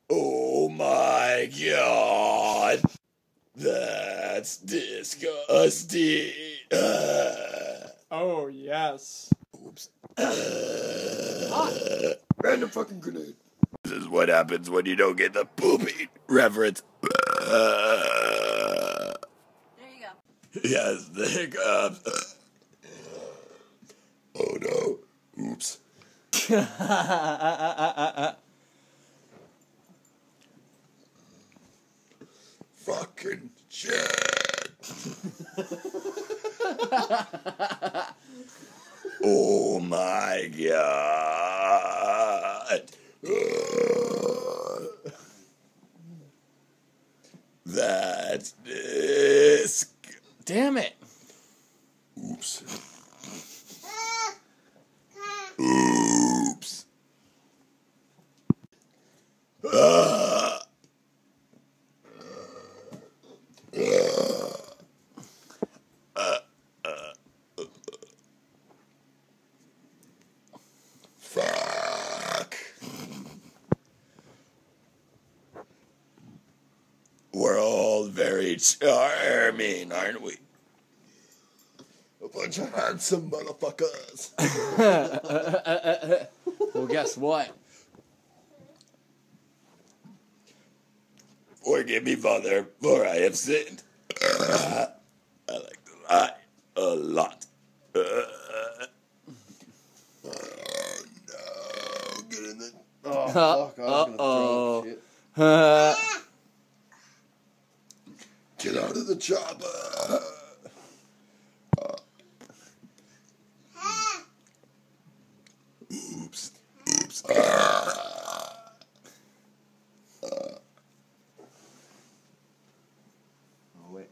Oh my god. That's disgusting. Oh, yes. Oops. Random fucking grenade. This is what happens when you don't get the poopy reference. There you go. Yes, the hiccups. Oh no. Oops. Fucking shit. Oh my god. That's damn it. Oops. Oops. Fuck. We're all very charming, aren't we? A bunch of handsome motherfuckers. Well, guess what? Forgive me, Father, for I have sinned. I like to lie a lot. Oh no, get in the... Oh, fuck. I was gonna throw shit. Get out of the chopper. Oops. Oops. Oh, wait.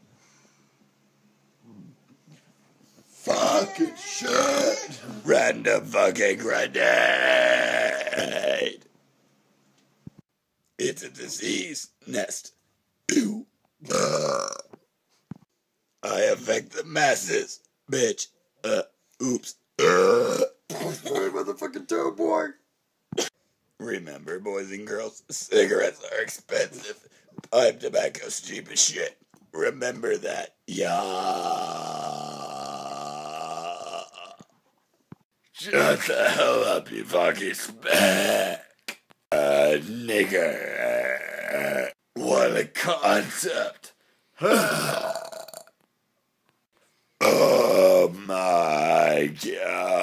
Fucking shit. Random fucking grenade. It's a disease nest. Ew. I affect the masses, bitch. Oops. Motherfucking toe boy. Remember, boys and girls, cigarettes are expensive. Pipe tobacco's cheap as shit. Remember that. Yeah. Shut the hell up, you fucking speck. Nigger. What a concept. Oh my god.